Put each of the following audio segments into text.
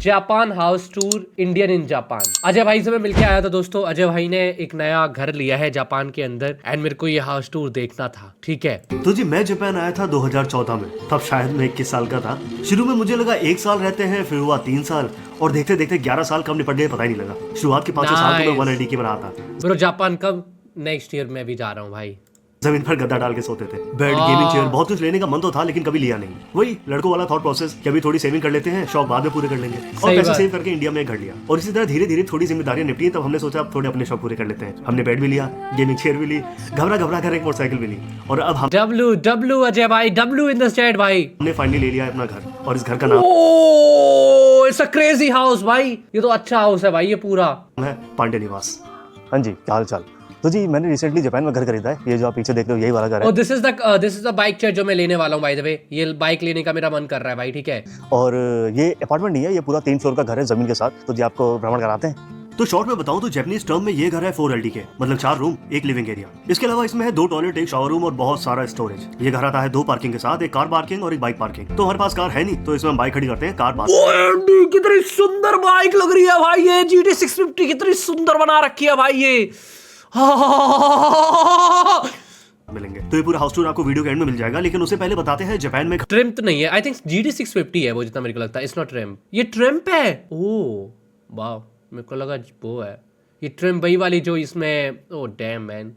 Japan house tour Indian in Japan. Ajay भाई से मैं मिलके आया था दोस्तों। अजय भाई ने एक नया घर लिया है जापान के अंदर एंड मेरे को ये हाउस टूर देखना था। ठीक है तो जी मैं जापान आया था 2014 में, तब शायद मैं 21 साल का था। शुरू में मुझे लगा 1 साल रहते हैं, फिर हुआ 3 साल और देखते देखते 11 साल कब निपट गए पता ही नहीं लगा। शुरुआत के 5 साल तो मैं 180 के पर रहा था। ब्रो जापान कब? नेक्स्ट ईयर मैं भी जा रहा हूँ भाई। जमीन पर गद्दा डाल के सोते थे, बेड, गेमिंग चेयर, बहुत कुछ लेने का मन तो था लेकिन कभी लिया नहीं। वही लड़कों वाला थॉट प्रोसेस कि अभी थोड़ी सेविंग कर लेते हैं, शौक बाद में पूरे कर लेंगे, और पैसे सेव करके इंडिया में घर लिया। और इसी तरह धीरे धीरे थोड़ी जिम्मेदारियां निपटी, तब हमने सोचा अब थोड़े अपने शौक पूरे कर लेते हैं। हमने बेड भी लिया, गेमिंग चेयर भी ली, घबरा घबरा कर एक मोटरसाइकिल भी ली, और अब हम डब्लू अजय भाई, डब्लू इन द स्टेट भाई, हमने फाइनली ले लिया अपना घर। और इस घर का नाम इट्स अ क्रेजी हाउस भाई। ये तो अच्छा हाउस है भाई, ये पूरा है पांडे निवास। हाँ जी, क्या हाल चाल। तो जी मैंने रिसेंटली जापान में घर खरीदा है। ये जो आप पीछे देख रहे हो यही वाला घर है। और this is the bike chair जो मैं लेने वाला हूँ बाय द वे। ये बाइक लेने का मेरा मन कर रहा है भाई। ठीक है, और ये अपार्टमेंट नहीं है, ये पूरा 3 फ्लोर का घर है जमीन के साथ। तो जी आपको भ्रमण कराते हैं। तो शॉर्ट में बताऊं तो जापानीज टर्म में ये घर है 4 LDK, मतलब 4 रूम 1 लिविंग एरिया। इसके अलावा इसमें है 2 टॉयलेट, 1 शावर रूम और बहुत सारा स्टोरेज। ये घर आता है 2 पार्किंग के साथ, एक कार पार्किंग और एक बाइक पार्किंग। तो हमारे पास कार है नहीं, तो इसमें हम बाइक खड़ी करते हैं, कार पार्किंग। कितनी सुंदर बाइक लग रही है भाई ये GT 650, कितनी सुंदर बना रखी है भाई ये। मिलेंगे तो ये पूरा हाउस टूर आपको वीडियो के एंड में मिल जाएगा, लेकिन उससे पहले बताते हैं जापान में ट्रिम तो नहीं है। आई थिंक GT 650 है वो, जितना मेरे को लगता है। इट्स नॉट ट्रिम, ये ट्रिम है। ओह वाह, मेरे को लगा वो है ये ट्रिम, वही वाली जो इसमें। ओह डैम मैन,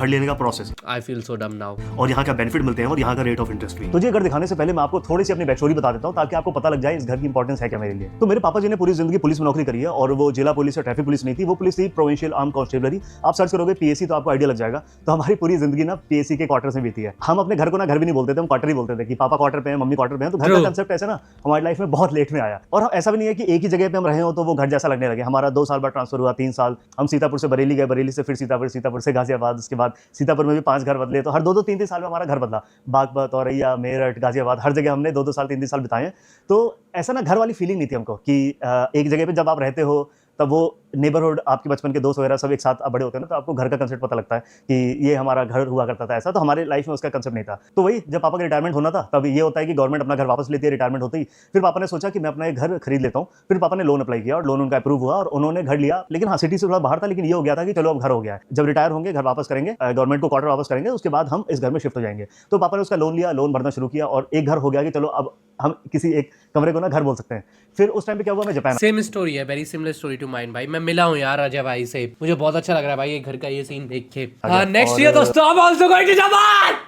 घर लेने का प्रोसेस। आई फील सो डम नाउ। और यहाँ का बेनिफिट मिलते हैं और यहाँ का रेट ऑफ इंटरेस्ट भी। तो जी घर दिखाने से पहले मैं आपको थोड़ी सी अपनी बैक स्टोरी बता देता हूँ, ताकि आपको पता लग जाए इस घर की इंपॉर्टेंस है क्या मेरे लिए। तो मेरे पापा जी ने पूरी जिंदगी पुलिस में नौकरी करी है, और वो जिला पुलिस या ट्रैफिक पुलिस नहीं थी, वो पुलिस थी प्रोविंशियल आर्म कांस्टेबलरी। आप सर्च करोगे PSC तो आपको आइडिया लग जाएगा। तो हमारी पूरी जिंदगी ना PSC के क्वार्टर में बीती है। हम अपने घर को ना घर भी नहीं बोलते थे, हम क्वार्टर ही बोलते थे कि पापा क्वार्टर पे हैं, मम्मी क्वार्टर पे हैं। तो घर का कंसेप्ट ऐसा ना हमारी लाइफ में बहुत लेट में आया। और ऐसा भी नहीं है कि एक ही जगह पे हम रहे हो तो वो घर जैसा लगने लगे। हमारा 2 साल बाद ट्रांसफर हुआ, 3 साल हम सीतापुर से बरेली गए, बरेली से फिर सीतापुर, सीतापुर से गाजियाबाद, उसके बाद सीतापुर में भी 5 घर बदले। तो हर 2-3 साल में हमारा घर बदला। बागपत, औरैया, मेरठ, गाजियाबाद, हर जगह हमने 2-2 साल 3-3 साल बिताए हैं। तो ऐसा ना घर वाली फीलिंग नहीं थी हमको कि एक जगह पे जब आप रहते हो तब वो नेबरहुड, आपके बचपन के दोस्त वगैरह सब एक साथ बड़े होते हैं ना, तो आपको घर का कंसेप्ट पता लगता है कि ये हमारा घर हुआ करता था। ऐसा तो हमारे लाइफ में उसका कंसेप्ट नहीं था। तो वही जब पापा का रिटायरमेंट होना था तब ये होता है कि गवर्नमेंट अपना घर वापस लेती है रिटायरमेंट होते ही। फिर पापा ने सोचा कि मैं अपना एक घर खरीद लेता हूँ। फिर पापा ने लोन अप्लाई किया और लोन उनका अप्रूव हुआ और उन्होंने घर लिया। लेकिन हाँ, सिटी से थोड़ा बाहर था, लेकिन ये हो गया था कि चलो अब घर हो गया है। जब रिटायर होंगे घर वापस करेंगे, गवर्नमेंट को क्वार्टर वापस करेंगे, उसके बाद हम इस घर में शिफ्ट हो जाएंगे। तो पापा ने उसका लोन लिया, लोन भरना शुरू किया और एक घर हो गया कि चलो अब हम किसी एक कमरे को ना घर बोल सकते हैं। फिर उस टाइम पे क्या हुआ, मैं जापान। सेम स्टोरी है, very similar story to mine भाई। मैं मिला हूँ यार अजय भाई से, मुझे बहुत अच्छा लग रहा है भाई ये घर का ये सीन देख के। हाँ, नेक्स्ट ईयर दोस्तों I'm also going to Japan।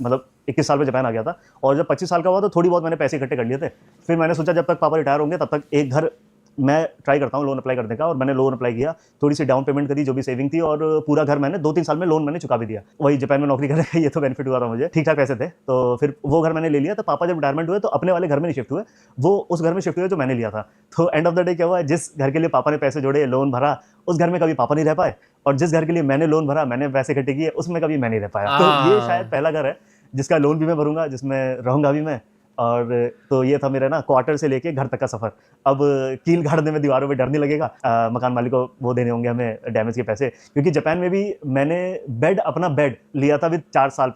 मतलब 21 साल में जापान आ गया था, और जब 25 साल का हुआ तो थोड़ी बहुत मैंने पैसे इकट्ठे कर लिए थे। फिर मैंने सोचा जब तक पापा रिटायर होंगे तब तक एक घर मैं ट्राई करता हूँ लोन अप्लाई करने का। और मैंने लोन अप्लाई किया, थोड़ी सी डाउन पेमेंट करी जो भी सेविंग थी, और पूरा घर मैंने 2-3 साल में लोन मैंने चुका भी दिया। वही जापान में नौकरी करने का ये तो बेनिफिट हुआ था मुझे, ठीक ठाक पैसे थे। तो फिर वो घर मैंने ले लिया। तो पापा जब रिटायरमेंट हुए तो अपने वाले घर में नहीं शिफ्ट हुए, वो उस घर में शिफ्ट हुए जो मैंने लिया था। तो एंड ऑफ द डे क्या हुआ, जिस घर के लिए पापा ने पैसे जोड़े, लोन भरा, उस घर में कभी पापा नहीं रह पाए, और जिस घर के लिए मैंने लोन भरा, मैंने पैसे इकट्ठे किए, उसमें कभी मैं नहीं रह पाया। तो ये शायद पहला घर है जिसका लोन भी मैं भरूंगा, जिसमें रहूंगा भी मैं। और तो ये था मेरा ना क्वार्टर से लेके घर तक का सफर। अब कील गाड़ने में दीवारों में डर नहीं लगेगा। मकान मालिक को वो देने होंगे हमें डैमेज के पैसे, क्योंकि जापान में भी मैंने अपना बेड लिया था विद 4 साल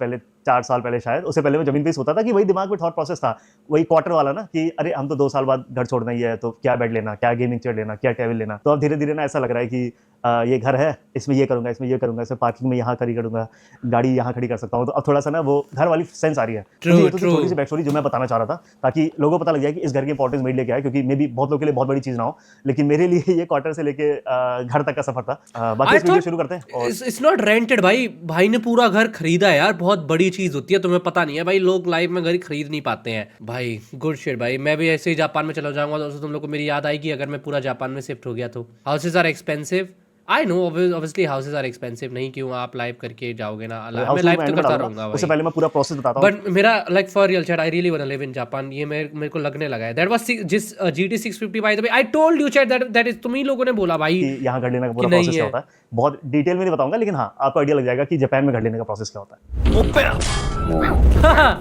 पहले शायद। उससे पहले मैं जमीन पे ही सोता था कि वही दिमाग में थॉट प्रोसेस था, वही क्वार्टर वाला ना कि अरे हम तो 2 साल बाद घर छोड़ना ही है, तो क्या बेड लेना, क्या गेमिंग चेयर लेना, क्या टेबल लेना। तो अब धीरे धीरे ना ऐसा लग रहा है कि ये घर है, इसमें ये करूंगा, इसमें ये करूंगा, इसमें पार्किंग में यहाँ खड़ी करूंगा, गाड़ी यहाँ खड़ी कर सकता हूँ। तो अब थोड़ा सा ना वो घर वाली सेंस आ रही है। ये तो छोटी सी बैक स्टोरी जो मैं बताना चाह रहा था, ताकि लोगों को पता लग जाए कि इस घर की इंपॉर्टेंस मेरे लिए क्या है, क्योंकि मे भी बहुत लोगों के लिए बहुत बड़ी चीज ना हो, लेकिन मेरे लिए ये क्वार्टर से लेके घर तक का सफर था। बाकी इस वीडियो शुरू करते हैं। इट्स नॉट रेंटेड भाई ने पूरा घर खरीदा है यार, बहुत बड़ी चीज होती है, तुम्हें पता नहीं है भाई, लोग लाइफ में घर खरीद नहीं पाते हैं भाई। गुड शिट भाई, मैं भी ऐसे ही जापान में चला जाऊंगा तो तुम लोग को मेरी याद आएगी अगर मैं पूरा जापान में शिफ्ट हो गया तो। Houses are expensive, I know obviously houses are expensive, नहीं क्यों आप लाइव करके जाओगे ना, मैं लाइव तो करता रहूंगा। उससे पहले मैं पूरा प्रोसेस बताता हूं, बट मेरा like for real chat I really want to live in Japan. ये मेरे को लगने लगा है। दैट वाज जिस GT 650 by the way I told you chat that is, तुम ही लोगों ने बोला भाई कि यहाँ घर लेने का पूरा प्रोसेस क्या होता है। बहुत डिटेल में नहीं बताऊंगा, लेकिन हाँ आपको आइडिया लग जाएगा कि जापान में घर लेने का प्रोसेस क्या होता है।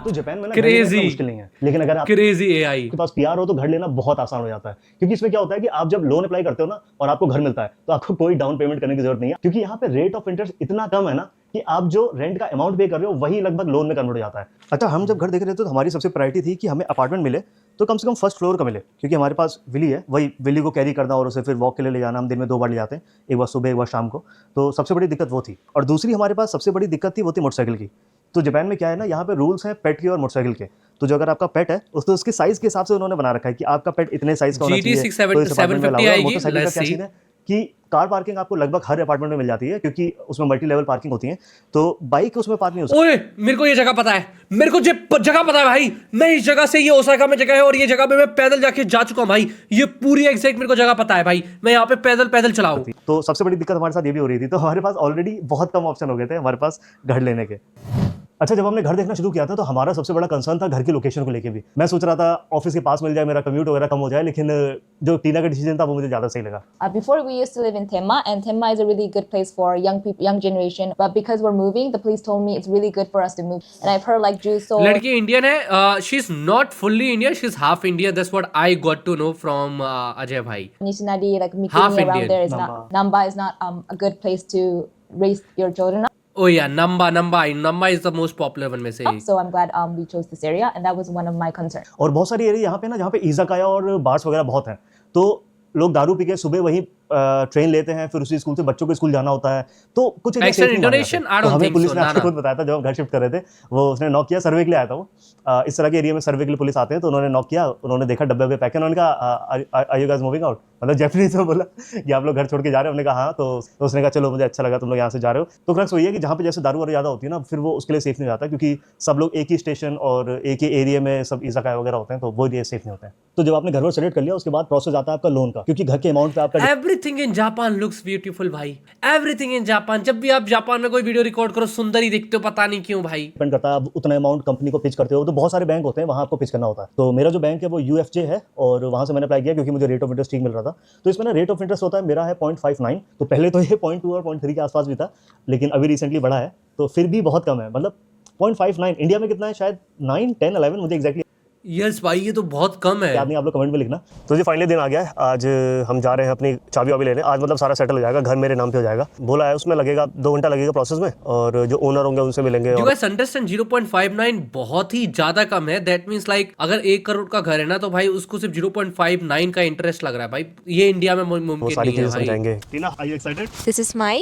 तो जापान में ना क्रेजी मुश्किल नहीं है, लेकिन अगर आप क्रेजी AI के पास PR हो तो घर लेना बहुत आसान हो जाता है। क्योंकि इसमें क्या होता है कि आप जब लोन अप्लाई करते हो ना और आपको घर मिलता है, तो आपको कोई डाउन पेमेंट करने की जरूरत नहीं है, क्योंकि यहाँ पे रेट ऑफ इंटरेस्ट इतना कम है ना कि आप जो रेंट का अमाउंट पे कर रहे हो वही लगभग लोन में कन्वर्ट हो जाता है। अच्छा, हम जब घर देख रहे थे तो हमारी सबसे प्रायोरिटी थी कि हमें अपार्टमेंट मिले तो कम से कम फर्स्ट फ्लोर का मिले, क्योंकि हमारे पास विली है, वही विली को कैरी करना और उसे फिर वॉक के लिए ले जाना, हम दिन में 2 बार ले जाते हैं, एक बार सुबह एक बार शाम को। तो सबसे बड़ी दिक्कत वो थी। और दूसरी हमारे पास सबसे बड़ी दिक्कत थी वो थी मोटरसाइकिल की। तो जापान में क्या है ना, यहाँ पे रूल्स हैं पेट के और मोटरसाइकिल के। तो जो अगर आपका पेट है तो उसके साइज के हिसाब से उन्होंने बना रखा है कि आपका पेट इतने साइज का होना चाहिए। तो इस अपार्टमेंट में अलाउ है। मोटरसाइकिल का क्या सीन है कि कार पार्किंग आपको लगभग हर अपार्टमेंट में मिल जाती है, क्योंकि उसमें मल्टी लेवल पार्किंग होती है, तो बाइक उसमें पार्क नहीं हो सकती। ओए मेरे को ये जगह पता है, मेरे को जगह पता है भाई। मैं इस जगह से, ये ओसाका में जगह है और ये जगह पे मैं पैदल जाके जा चुका हूँ भाई। ये पूरी एग्जैक्ट मेरे को जगह पता है भाई। मैं यहाँ पे पैदल चलाऊं। तो सबसे बड़ी दिक्कत हमारे साथ ये भी हो रही थी। तो हमारे पास ऑलरेडी बहुत कम ऑप्शन हो गए थे हमारे पास घर लेने के। अच्छा, जब हमने घर देखना शुरू किया था तो हमारा सबसे बड़ा कंसर्न था घर की लोकेशन को लेके भी। मैं सोच रहा था ऑफिस के पास मिल जाए, मेरा कम्यूट वगैरह कम हो जाए, लेकिन जो टीना का डिसीजन था वो मुझे ज़्यादा सही लगा। Before we used to live in Tenma, and Tenma is a really good place for young people, young generation. But because we're moving, the police told me it's really good for us to move. And I've heard like Jews. So लड़की Indian है, she is not fully Indian, she is half Indian. That's what I got to know from Ajay भाई। Nishinadi, like Half around Indian. there is not. Namba is not a good place to raise your children up. Oh yeah, Namba is the most popular one में से एक। So I'm glad we chose this area, and that was one of my concerns. और बहुत सारी area यहाँ पे ना, जहाँ पे इज़ाकाया और बार्स वगैरह बहुत हैं, तो लोग दारू पी के सुबह वहीं ट्रेन लेते हैं, फिर उसी स्कूल से बच्चों को स्कूल जाना होता है, तो कुछ एरिया सेफ नहीं माना जाता। Indonesian? I तो don't हमें think पुलिस so, ने ना, आपको ना। खुद बताया था जब हम घर शिफ्ट कर रहे थे, वो उसने नॉक किया, सर्वे के लिए आया था वो। इस तरह के एरिया में सर्वे के लिए पुलिस आते हैं, तो उन्होंने नॉक किया, उन्होंने देखा डब्बे पे पैक है, उन्होंने कहा are you guys moving out, मतलब जैपनीज में बोला कि आप लोग घर छोड़ के जा रहे हो। हमने कहा हाँ, तो उसने कहा चलो मुझे अच्छा लगा तुम लोग यहाँ से जा रहे हो। तो क्रक्स वही है कि जहाँ पे जैसे दारू वारू ज़्यादा होती है ना, फिर वो उसके लिए सेफ नहीं जाता, क्योंकि सब लोग एक ही स्टेशन और एक ही एरिया में सब इज़ाकाया वगैरह होते हैं, तो वो एरिया सेफ नहीं होते हैं। तो जब आपने घर वर सेलेक्ट कर लिया, उसके बाद प्रोसेस आता है आपका लोन का, क्योंकि घर के अमाउंट पे आपका everything in Japan looks beautiful भाई। एवरीथिंग इन जापान, जब भी आप जापान में कोई वीडियो रिकॉर्ड करो सुंदर ही दिखते हो, पता नहीं क्यों भाई। डिपेंड करता है, आप उतना अमाउंट कंपनी को पिच करते हो, तो बहुत सारे बैंक होते हैं, वहाँ आपको पिच करना होता है। तो मेरा जो बैंक है वो UFJ है, और वहाँ से मैंने अप्लाई किया क्योंकि मुझे रेट ऑफ इंटरेस्ट ठीक मिल रहा था। तो इसमें ना रेट ऑफ इंटरेस्ट होता है, मेरा है 0.59। तो पहले तो ये 0.2 और 0.3 के आसपास भी था, लेकिन अभी रिसेंटली बढ़ा है, तो फिर भी बहुत कम है। मतलब 0.59 इंडिया में कितना है, शायद 9, 10, 11, मुझे एक्जैक्टली यस भाई, ये तो बहुत कम है। याद नहीं, आप लोग कमेंट में लिखना। तो जी फाइनली दिन आ गया है, आज हम जा रहे हैं अपनी चाबी वाबी लेने। आज मतलब सारा सेटल हो जाएगा, घर मेरे नाम पे हो जाएगा। बोला है उसमें लगेगा 2 घंटा लगेगा प्रोसेस में, और जो ओनर होंगे उनसे मिलेंगे। You guys understand 0.59 बहुत ही ज्यादा कम है। दैट मीन्स लाइक अगर 1 करोड़ का घर है ना, तो भाई उसको सिर्फ 0.59 का इंटरेस्ट लग रहा है भाई। ये इंडिया में वो मुमकिन सारी नहीं है चीजें भाई। समझाएंगे। Tina, are you excited? This is my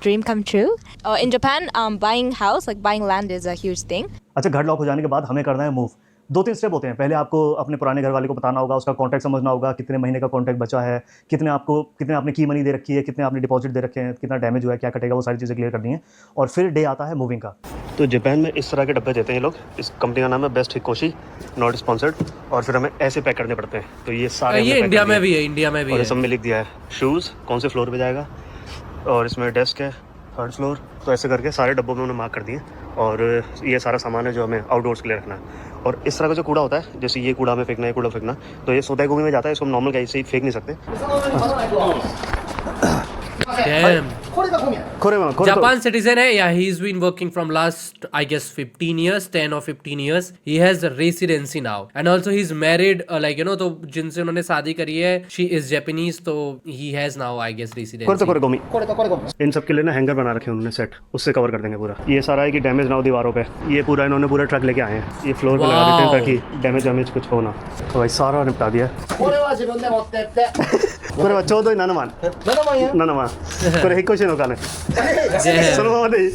dream come true. In Japan, buying house, like buying land, is a huge thing. अच्छा, घर लॉक हो जाने के बाद हमें करना है मूव। 2-3 स्टेप होते हैं। पहले आपको अपने पुराने घर वाले को बताना होगा, उसका कॉन्ट्रैक्ट समझना होगा, कितने महीने का कॉन्ट्रैक्ट बचा है, कितने आपने की मनी दे रखी है, कितने आपने डिपॉजिट दे रखे हैं, कितना डैमेज हुआ है, क्या कटेगा, वो सारी चीज़ें क्लियर करनी है। और फिर डे आता है मूविंग का। तो जापान में इस तरह के डब्बे देते हैं लोग। इस कंपनी का नाम है बेस्ट हिकोशी, नॉट स्पॉन्सर्ड। और फिर हमें ऐसे पैक करने पड़ते हैं। तो ये सारे ये इंडिया में भी है, इंडिया में भी और है। इस सब में लिख दिया है शूज़ कौन से फ्लोर पे जाएगा, और इसमें डेस्क है 3rd फ्लोर। तो ऐसे करके सारे डब्बों में उन्होंने मार्क कर दिए, और ये सारा सामान है जो हमें आउटडोर्स के लिए रखना है। और इस तरह का जो कूड़ा होता है, जैसे ये कूड़ा हमें फेंकना है, कूड़ा फेंकना, तो ये सोता गोभी में जाता है, इसको हम नॉर्मल ऐसे ही फेंक नहीं सकते। Damn. खोरे में जापान सिटीजन है या he is been working from last I guess 15 years, 10 or 15 years. He has residency now and also he is married, like you know, तो जिनसे उन्होंने शादी करी है शी इज जापानीज, तो he has now I guess residency. इन सब के लिए ना हैंगर बना रखे हैं उन्होंने सेट, उससे कवर कर देंगे पूरा। ये सारा है कि डैमेज ना हो दीवारों पे। ये पूरा इन्होंने पूरा ट्रक लेके आए हैं, ये फ्लोर पे लगा देते हैं ताकि डैमेज कुछ हो ना। तो भाई सारा निपटा दिया।これはちょうどいい7万。7万。これ引っ越しのお金。そのままでいい。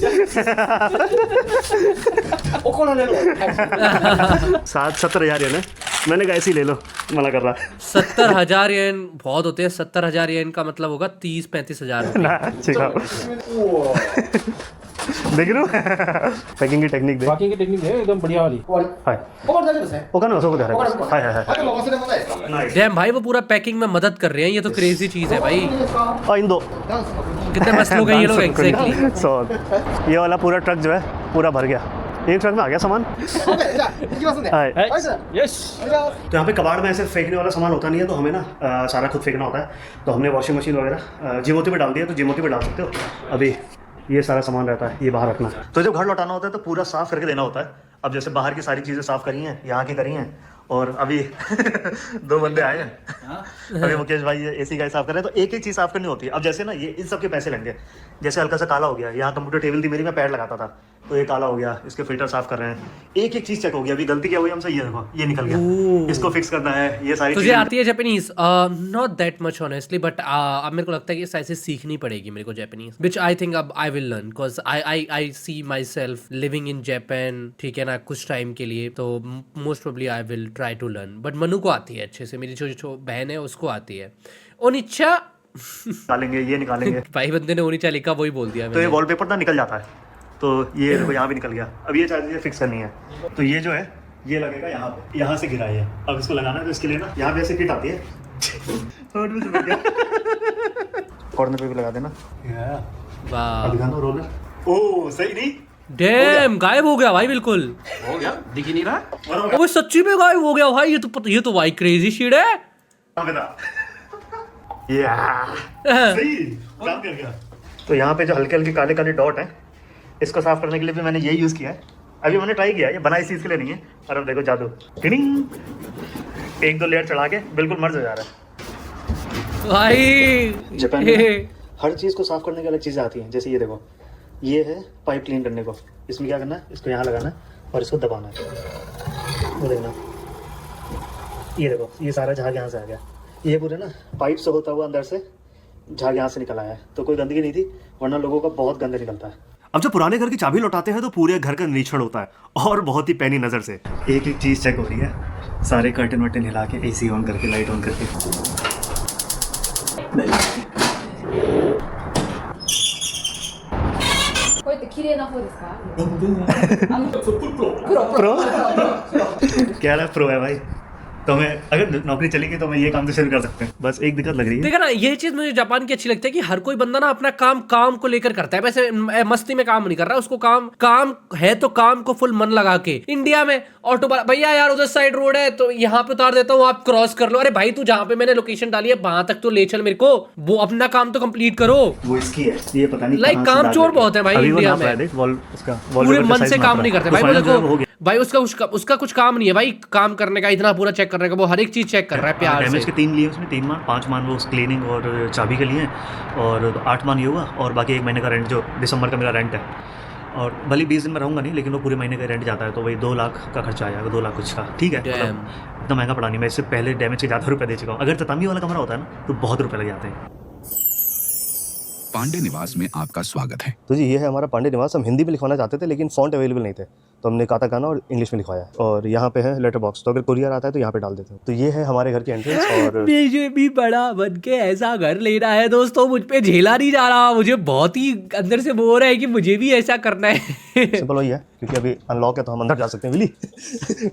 70,000 येन है। मैंने कहा ऐसे ही ले लो, मना कर रहा। 70,000 येन बहुत होते हैं। 70,000 येन का मतलब होगा 30-35 हजार। ना ठीक है। देख रहे हो पैकिंग की टेक्निक दे। पैकिंग की टेक्निक है एकदम बढ़िया वाली। हाय ओका ना सब हाय हाय। डैम भाई, वो पूरा पैकिंग में मदद कर रहे हैं। ये तो क्रेजी चीज है भाई। इन दो कितने मस्त लोग हैं ये लोग एग्जैक्टली। सो ये वाला पूरा ट्रक जो है पूरा भर गया। एक ट्रक में आ गया सामान। यस। तो यहाँ पे कबाड़ में ऐसे फेंकने वाला सामान होता नहीं है, तो हमें ना सारा खुद फेंकना होता है। तो हमने वॉशिंग मशीन वगैरह जिमोती पे डाल दिया, तो जिमोती पे डाल सकते हो। अभी ये सारा सामान रहता है, ये बाहर रखना। तो जब घर लौटाना होता है तो पूरा साफ़ करके देना होता है। अब जैसे बाहर की सारी चीज़ें साफ़ करी हैं, यहाँ की करी हैं, और अभी 2 बंदे आए हैं। अभी मुकेश भाई AC का साफ़ कर रहे हैं, तो एक एक चीज़ साफ़ करनी होती है। अब जैसे ना ये इन सब के पैसे लेंगे, जैसे हल्का सा काला हो गया, यहाँ कंप्यूटर टेबल थी मेरी, मैं पैड लगाता था, तो ये काला हो गया, इसके फिल्टर साफ कर रहे हैं, एक एक चीज चेक हो गया। अभी गलती क्या हुई हमसे, ये देखो ये निकल गया, इसको फिक्स करना है, ये सारी तुझे चीजें। आती है Japanese? Not that much honestly, but अब मेरे को लगता है कि ऐसे सीखनी पड़ेगी मेरे को जापानीज, विच आई थिंक अब I will learn, because I see my self living in Japan, ठीक है ना, कुछ टाइम के लिए, तो most probably I will try to learn. But Manu को आती है अच्छे से, मेरी जो बहन है उसको आती है। ओनिचा निकालेंगे, ये निकालेंगे। भाई बंदे ने ओनिचा लिखा, वही बोल दिया तो ये मैंने। वॉलपेपर ना निकल जाता है, तो ये देखो यहाँ भी निकल गया। अब ये चार्जर ये फिक्स करनी है, तो ये जो है ये लगेगा यहाँ पे, यहाँ से गिरा है। अब इसको लगाना है, तो इसके लिए ना यहाँ पे ऐसे किट आती है, कॉर्नर पे भी लगा देना। वाह, अब दिखाना रोलर। ओह सही नहीं, डैम गायब हो गया भाई, बिल्कुल हो गया, दिख ही नहीं रहा। वो सच्ची में गायब हो गया भाई। ये तो भाई क्रेजी शिट है। सही काम कर गया। तो यहाँ पे जो हल्के हल्के काले काले डॉट हैं, इसको साफ करने के लिए भी मैंने ये यूज़ किया है। अभी मैंने ट्राई किया, ये बना इस चीज़ के लिए नहीं है। और अब देखो जादू, टिडिंग, एक दो लेयर चढ़ा के बिल्कुल मर्ज हो जा रहा है। भाई जापान में हर चीज़ को साफ करने की अलग चीज़ें आती हैं। जैसे ये देखो, ये है पाइप क्लीन करने को, इसमें क्या करना है, इसको यहाँ लगाना है और इसको दबाना है। वो देखना, ये देखो ये सारा झाग यहाँ से आ गया। ये पूरे ना पाइप से होता हुआ अंदर से झाग यहाँ से निकल आया है। तो कोई गंदगी नहीं थी, वरना लोगों का बहुत गंदा निकलता है। अब जब पुराने घर की चाबी लौटाते हैं तो पूरे घर का निरीक्षण होता है, और बहुत ही पैनी नज़र से एक एक चीज़ चेक हो रही है। सारे कर्टन वर्टन हिला के, AC ऑन करके, लाइट ऑन करके। प्रो क्या रहा, प्रो है भाई। तो मैं अगर नौकरी चलेगी तो मैं ये काम तो शुरू कर सकते हैं। बस एक दिक्कत लग रही है। देखा ना, ये चीज मुझे जापान की अच्छी लगती है कि हर कोई बंदा ना अपना काम को लेकर करता है। वैसे मस्ती में काम नहीं कर रहा, उसको काम है तो काम को फुल मन लगा के। इंडिया में ऑटो भैया यार उधर साइड रोड है तो यहाँ पे उतार देता हूँ, आप क्रॉस कर लो। अरे भाई तू जहाँ पे मैंने लोकेशन डाली है वहां तक तो ले चल मेरे को, वो अपना काम तो कंप्लीट करो। वो इसकी है, ये पता नहीं लाइक काम चोर बहुत है भाई इंडिया में, पूरे मन से काम नहीं करते भाई। वो देखो भाई उसका कुछ काम नहीं है भाई, काम करने का, इतना पूरा चेक करने का, वो हर एक चीज चेक कर रहा है प्यार डैमेज से। के 3 लिए उसने, 3 मान 5 मान वो क्लीनिंग और चाबी के लिए, और 8 मान ये हुआ, और बाकी 1 महीने का रेंट जो दिसंबर का मेरा रेंट है। और भले 20 दिन में रहूंगा नहीं, लेकिन वो पूरे महीने का रेंट जाता है, तो वही 2 लाख का खर्चा आ जाएगा, 2 लाख कुछ का। ठीक है, मतलब इतना महंगा पड़ा नहीं। मैं इससे पहले डैमेज के ज़्यादा रुपये दे चुका हूँ। अगर ततामी वाला कमरा होता है ना तो बहुत रुपये लग जाते हैं। पांडे निवास में आपका स्वागत है। तो जी ये है हमारा पांडे निवास। हम हिंदी में लिखवाना चाहते थे लेकिन फॉन्ट अवेलेबल नहीं थे, तो हमने काताकाना और इंग्लिश में लिखवाया। और यहाँ पे है लेटर बॉक्स, तो अगर कुरियर आता है तो यहाँ पे डाल देते हैं। तो ये है हमारे घर की एंट्रेंस। और मुझे भी बड़ा बन के ऐसा घर लेना है दोस्तों, मुझ पे झेला नहीं जा रहा, मुझे बहुत ही अंदर से बोर है कि मुझे भी ऐसा करना है। सिंपल वही है, क्योंकि अभी अनलॉक है तो हम अंदर जा सकते हैं।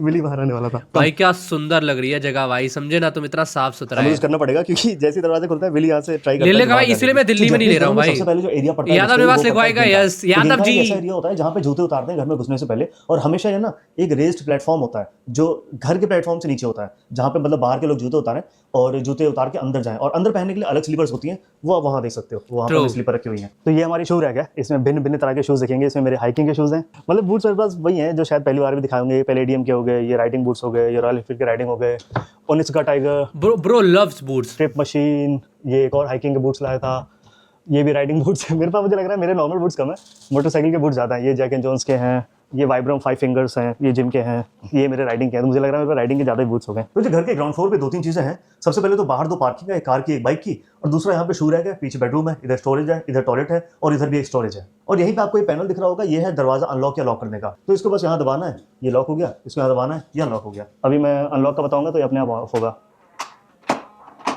विली बाहर आने वाला था। भाई क्या सुंदर लग रही है जगह भाई, समझे ना तुम, इतना साफ सुथरा है। यूज करना पड़ेगा क्योंकि जैसे दरवाजा खुलता है विली यहाँ से ट्राई करता ले है। लेगा भाई, इसलिए मैं दिल्ली में नहीं ले रहा हूँ भाई। सबसे पहले जो एरिया पड़ता है यादव निवास लिखवाएगा, यस यादव जी। ऐसा एरिया होता है जहाँ पे जूते उतारते हैं घर में घुसने से पहले, और हमेशा ये ना एक रेज्ड प्लेटफॉर्म होता है जो घर के प्लेटफॉर्म से नीचे होता है, जहाँ पे मतलब बाहर के लोग जूते उतारें और जूते उतार के अंदर जाएं। और अंदर पहनने के लिए अलग स्लीपर्स होती हैं, वो आप वहाँ देख सकते हो, वहाँ पर स्लीपर रखी हुई हैं। तो ये हमारी शू रैक है, इसमें भिन्न भिन्न तरह के शूज दिखेंगे। इसमें मेरे हाइकिंग के शूज हैं, मतलब बूट्स मेरे पास वही हैं जो शायद पहली बार भी दिखाए होंगे। पैलेडियम के हो गए, ये राइडिंग बूट्स हो गए, ये रॉयल एनफील्ड के राइडिंग हो गए, Onitsuka Tiger, bro loves boots, strip machine, ये एक और हाइकिंग के बूट्स लाया था। ये भी राइडिंग बूट्स है मेरे पास। मुझे लग रहा है मेरे नॉर्मल बूट्स कम है, मोटरसाइकिल के बूट्स ज़्यादा हैं। ये जैक एंड जोन्स के हैं, ये वाइब्रम 5 फिंगर्स हैं, ये जिम के हैं, ये मेरे राइडिंग के हैं। तो मुझे लग रहा है मेरे पास राइडिंग के ज़्यादा बूट्स हो गए। तो जो घर के ग्राउंड फ्लोर पे 2-3 चीज़ें हैं। सबसे पहले तो बाहर 2 पार्किंग है, एक कार की एक बाइक की, और दूसरा यहाँ पे शू रैक है, पीछे बेडरूम है, इधर स्टोरेज है, इधर टॉयलेट है, और इधर भी एक स्टोरेज है। और यहीं पे आपको ये पैनल दिख रहा होगा, ये है दरवाजा अनलॉक या लॉक करने का। तो इसको बस यहाँ दबाना है, ये लॉक हो गया, इसको यहाँ दबाना है, ये अनलॉक हो गया। अभी मैं अनलॉक का बताऊंगा तो ये अपने आप ऑफ होगा।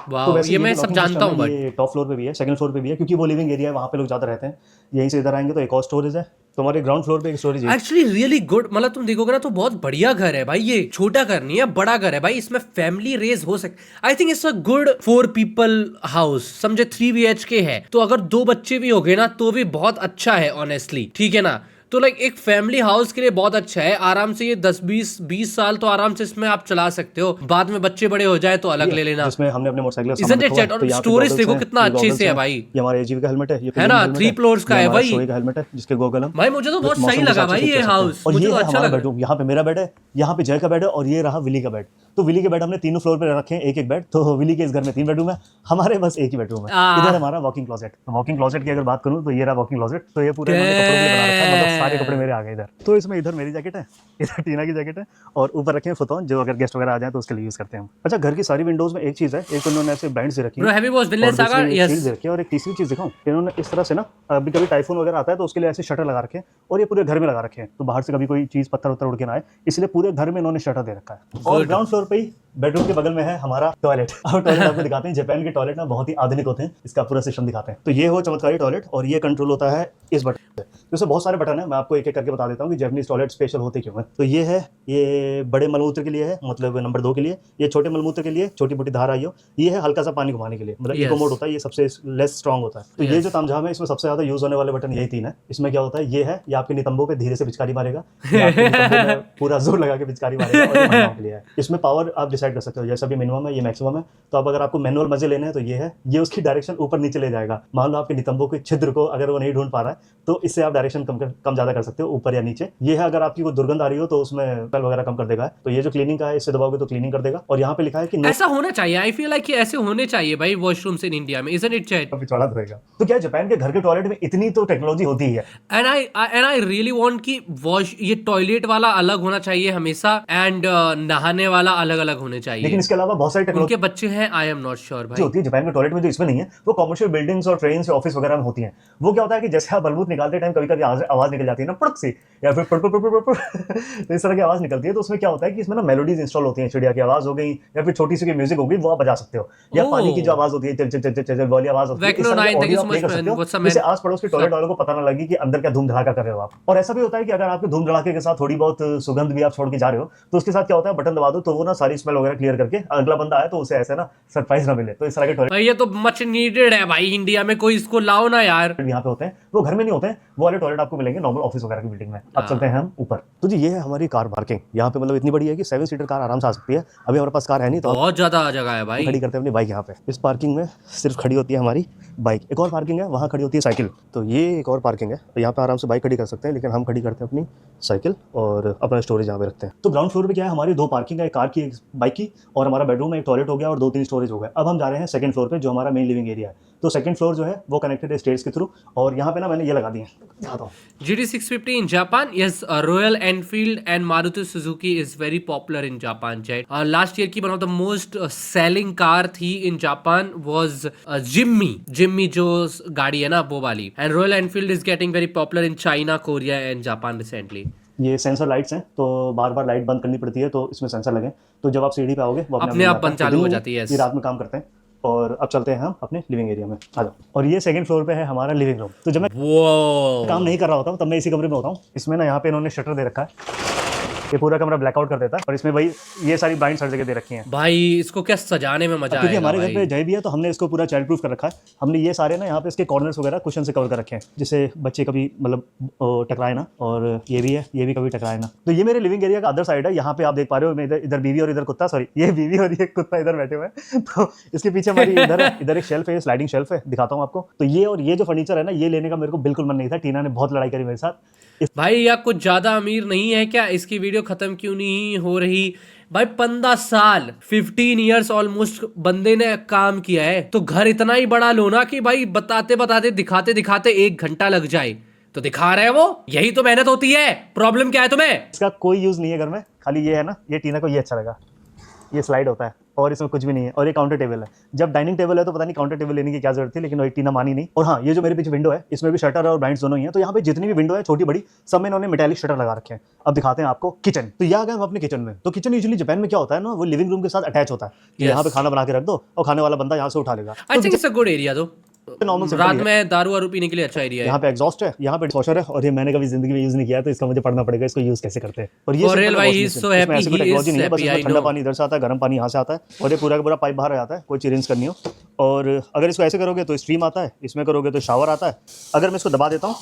वाओ, ये मैं सब जानता हूँ। बट ये टॉप फ्लोर पे भी है, सेकंड फ्लोर पे भी है, क्योंकि वो लिविंग एरिया है, वहाँ पे लोग ज़्यादा रहते हैं। यहीं से इधर आएंगे तो एक और स्टोरेज है। तो हमारे ग्राउंड फ्लोर पे एक स्टोरेज है। एक्चुअली रियली गुड, मतलब तुम देखोगे ना तो बहुत बढ़िया घर है भाई। ये छोटा घर नहीं है, बड़ा घर है भाई। इसमें फैमिली रेज हो सकती। आई think it's a good 4 people house, समझे। 3 BHK है, तो अगर 2 बच्चे भी हो गए ना तो भी बहुत अच्छा है ऑनेस्टली, ठीक है ना। तो लाइक एक फैमिली हाउस के लिए बहुत अच्छा है। आराम से ये 10-20 साल तो आराम से इसमें आप चला सकते हो। बाद में बच्चे बड़े हो जाए तो अलग ले लेना। जिसमें हमने अपने मोटरसाइकिल स्टोरेज देखो कितना अच्छे से है भाई। ये हमारे AGV का हेलमेट है ना, 3 फ्लोर्स का है भाई। का हेलमेट है जिसके गोगल हम। भाई मुझे तो बहुत सही लगा भाई ये हाउस, और मुझे ये तो अच्छा लगा। बेडरूम, यहाँ पे मेरा बेड है, यहाँ पे जय का बेड है, और ये रहा विली का बेड। तो विली के बेड हमने तीनों फ्लोर पे रखे हैं, एक बेड। तो विली के इस घर में 3 बेडरूम है, हमारे बस एक ही बेडरूम है। इधर हमारा वॉकिंग क्लोजेट। वॉकिंग क्लोजेट की अगर बात करूँ तो ये रहा वॉकिंग क्लोजेट। तो ये पूरे कपड़ों के लिए बना रखा है, मतलब सारे कपड़े मेरे आ गए इधर। तो इसमें इधर मेरी जैकेट है, इधर टीना की जैकेट है और ऊपर रखे हैं फुतौन जो अगर गेस्ट वगैरह आ जाए तो उसके लिए यूज करते हैं हम। अच्छा, घर की सारी विंडोज में एक चीज है, एक उन्होंने ऐसे बैंड से रखी Bro, have you watched Vinland Saga? और Yes. शील्ड रखी है और एक तीसरी चीज दिखाऊं, इन्होंने इस तरह से ना अभी कभी टाइफून वगैरह आता है तो उसके लिए ऐसे शटर लगा रखे हैं और ये पूरे घर में लगा रखे हैं, तो बाहर से कभी कोई चीज पत्थर उड़ के ना आए, इसलिए पूरे घर में इन्होंने शटर दे रखा है। और ग्राउंड फ्लोर पे ही बेडरूम के बगल में है हमारा टॉयलेट। और टॉयलेट आपको दिखाते हैं, जापान के टॉयलेट ना बहुत ही आधुनिक होते हैं, इसका पूरा सिस्टम दिखाते हैं। तो ये हो चमत्कारी टॉयलेट और ये कंट्रोल होता है इस बटन से। तो इसमें बहुत सारे बटन है, मैं आपको एक एक करके बता देता हूँ कि जापानीज टॉयलेट स्पेशल होते क्यों है। तो ये है, ये बड़े मलमूत्र के लिए है, मतलब नंबर 2 के लिए, ये छोटे मलमूत्र के लिए, छोटी मोटी धार आई हो, ये है हल्का सा पानी घुमाने के लिए, मतलब इको मोड होता है, ये सबसे लेस स्ट्रॉन्ग होता है। तो ये जो तामझाम है इसमें सबसे ज्यादा यूज होने वाले बटन यही 3 है। इसमें क्या होता है, ये है, ये आपके नितंबों पे धीरे से पिचकारी मारेगा, ये आपके नितंबों में पूरा जोर लगा के पिचकारी मारेगा और ये महिलाओं के लिए है। इसमें पावर आप डिसाइड कर सकते हो, जैसा भी मिनिमम है ये मैक्सिमम है। तो अब अगर आपको मैनुअल मजे लेने हैं तो ये है, ये उसकी डायरेक्शन ऊपर नीचे ले जाएगा। मान लो आपके नितंबों के छिद्र को अगर वो नहीं ढूंढ पा रहा है तो इससे आप डायरेक्शन कम ज्यादा कर सकते हो, ऊपर या नीचे। ये है, अगर आपकी कोई दुर्गंध आ रही हो तो उसमें स्मेल वगैरह कम कर देगा। तो ये जो क्लीनिंग का है, इससे दबाओगे तो क्लीनिंग कर देगा। और यहाँ पे लिखा है कि ऐसा होना चाहिए, आई फील लाइक ऐसे होने चाहिए भाई वॉशरूम्स इन इंडिया में, इजंट इट चैट? पिछवाड़ा रहेगा। तो क्या जापान के घर के टॉयलेट में इतनी तो टेक्नोलॉजी होती ही है। एंड आई रियली वांट कि वॉश, ये टॉयलेट वाला अलग होना चाहिए हमेशा एंड नहाने वाला अलग अलग होने चाहिए। लेकिन इसके अलावा बहुत सारी टेक्नोलॉजी उनके बच्चे हैं, आई एम नॉट श्योर भाई। होती है जापान में टॉयलेट में, जो इसमें नहीं है, वो कमर्शियल बिल्डिंग्स और ट्रेन से ऑफिस वगैरह में होती हैं। वो क्या होता है कि जैसे आप बलबूत निकालते टाइम कभी कभी आवाज निकल जाती है ना, पड़क से, या फिर पड़ तो इस तरह की आवाज निकलती है। तो उसमें क्या होता है कि इसमें ना मेलोडीज इंस्टॉल होती हैं, चिड़िया की आवाज हो गई या फिर छोटी सी की म्यूजिक हो गई, वो आप बजा सकते हो। या पानी की जो आवाज होती है, चल चल चल चल वाली आवाज होती है, Vecno 9, thank you so much, man. What's up, man? इससे आस पड़ोस के टॉयलेट वालों को पता ना लगे कि अंदर क्या धूम धड़ाका कर रहे हो आप। और ऐसा भी होता है कि अगर आपके धूम धड़ाके के साथ थोड़ी बहुत सुगंध भी आप छोड़ के जा रहे हो तो उसके साथ क्या होता है, बटन दबा दो तो वो ना सारी स्मेल वगैरह क्लियर करके अगला बंदा आए तो उसे ऐसे ना सरप्राइज ना मिले। तो इस तरह के टॉयलेट भाई ये तो मच नीडेड है भाई, इंडिया में कोई इसको लाओ ना यार। यहाँ पे होते हैं, वो घर में नहीं होते हैं, वो वाले टॉयलेट आपको मिलेंगे नॉर्मल ऑफिस वगैरह की बिल्डिंग में। अब चलते हैं हम ऊपर। तो जी ये है हमारी कार पार्किंग। यहाँ पे मतलब इतनी बड़ी है कि 7 सीटर कार आराम से आ सकती है। अभी हमारे पास कार है नहीं तो बहुत ज्यादा जगह है भाई। खड़ी करते हैं अपनी बाइक यहाँ पे। इस पार्किंग में सिर्फ खड़ी होती है हमारी बाइक, एक और पार्किंग है वहाँ खड़ी होती है साइकिल। तो ये एक और पार्किंग है, तो यहाँ पे आराम से बाइक खड़ी कर सकते हैं, लेकिन हम खड़ी करते हैं अपनी साइकिल और अपना स्टोरेज यहाँ पे रखते हैं। तो ग्राउंड फ्लोर पे क्या है, हमारी 2 पार्किंग है, एक कार की एक बाइक की, और हमारा बेडरूम है, एक टॉयलेट हो गया और 2-3 स्टोरेज हो गया। अब हम जा रहे हैं सेकंड फ्लोर पे जो हमारा मेन लिविंग एरिया है। तो सेकंड फ्लोर जो है वो कनेक्टेड है स्टेयर्स के थ्रू, और यहाँ पे ना मैंने ये लगा दिए हैं GT650 in Japan, yes, Royal Enfield and Maruti Suzuki is very popular in Japan, Jet. Last year की one of the most selling car थी in Japan was Jimmy जो गाड़ी है ना वो वाली, and Royal Enfield is getting very popular in China, Korea and Japan recently. ये sensor lights हैं, तो बार बार लाइट बंद करनी पड़ती है, तो इसमें सेंसर लगे, तो जब आप सीढ़ी पे आओगे वो अपने आप बंद चालू हो जाती है। ये रात में काम करते हैं। और अब चलते हैं हम अपने लिविंग एरिया में, आ जाओ। और ये सेकंड फ्लोर पे है हमारा लिविंग रूम। तो जब मैं काम नहीं कर रहा होता हूँ तब मैं इसी कमरे में होता हूँ। इसमें ना यहाँ पे इन्होंने शटर दे रखा है, ये पूरा कमरा ब्लैकआउट कर देता है, और इसमें भाई ये सारी ब्लाइंड्स हर जगह दे रखी हैं। भाई इसको क्या सजाने में मजा आएगा। क्योंकि हमारे घर पे जय भी है तो हमने इसको पूरा चाइल्ड प्रूफ कर रखा है। हमने ये सारे ना यहाँ पे इसके कॉर्नर्स वगैरह कुशन से कवर कर रखे हैं, जिससे बच्चे कभी मतलब टकराए ना। और ये भी है, ये भी कभी टकराए ना। तो ये मेरे लिविंग एरिया का अदर साइड है। यहाँ पे आप देख पा रहे हो, मैं इधर बीवी और इधर कुत्ता, सॉरी ये बीवी और ये कुत्ता इधर बैठे हुए हैं। तो इसके पीछे हमारी इधर एक शेल्फ है, स्लाइडिंग शेल्फ है, दिखाता हूँ आपको। तो ये और ये जो फर्नीचर है ना, ये लेने का मेरे को बिल्कुल मन नहीं था। टीना ने बहुत लड़ाई करी मेरे साथ। भाई या कुछ ज्यादा अमीर नहीं है क्या? इसकी वीडियो खत्म क्यों नहीं हो रही भाई? 15 साल 15 ईयर्स ऑलमोस्ट बंदे ने काम किया है, तो घर इतना ही बड़ा लो ना कि भाई बताते बताते दिखाते दिखाते 1 घंटा लग जाए। तो दिखा रहे हैं वो, यही तो मेहनत होती है। प्रॉब्लम क्या है तुम्हें? इसका कोई यूज नहीं है घर में, खाली ये है ना, ये टीना को ये अच्छा लगा, ये स्लाइड होता है और इसमें कुछ भी नहीं है। और ये काउंटर टेबल है। जब डाइनिंग टेबल है तो पता नहीं काउंटर टेबल लेने की क्या जरूरत थी, लेकिन वही टीना मानी नहीं। और हाँ, ये जो मेरे पीछे विंडो है इसमें भी शटर और ब्लाइंड्स दोनों ही हैं। तो यहाँ पे जितनी भी विंडो है छोटी बड़ी, सब में इन्होंने मेटालिक शटर लगा रखे हैं। अब दिखाते हैं आपको किचन। तो यहाँ गए हम अपने किचन में। तो किचन यूजुअली जापान में क्या होता है ना, वो लिविंग रूम के साथ अटैच होता है। यहाँ पे खाना बना के रख दो और खाने वाला बंदा यहाँ से उठा लेगा। आई think it's a good area दो। नॉर्मल रात में दारू वारू पीने के लिए अच्छा एरिया है। यहाँ पे एग्जॉस्ट है, यहाँ पे डिशवॉशर है, और ये मैंने कभी जिंदगी में यूज नहीं किया, तो इसका मुझे पढ़ना पड़ेगा इसको यूज कैसे करते हैं। और ये Real भाई, he is so happy, he is technology नहीं है, बस happy, इसमें I ठंडा know. पानी इधर से आता है, गर्म पानी यहाँ से आता है, और ये पूरा का पूरा पाइप बाहर आ जाता है, कोई चीज रिंस करनी हो। और अगर इसको ऐसे करोगे तो स्ट्रीम आता है, इसमें करोगे तो शावर आता है। अगर मैं इसको दबा देता हूँ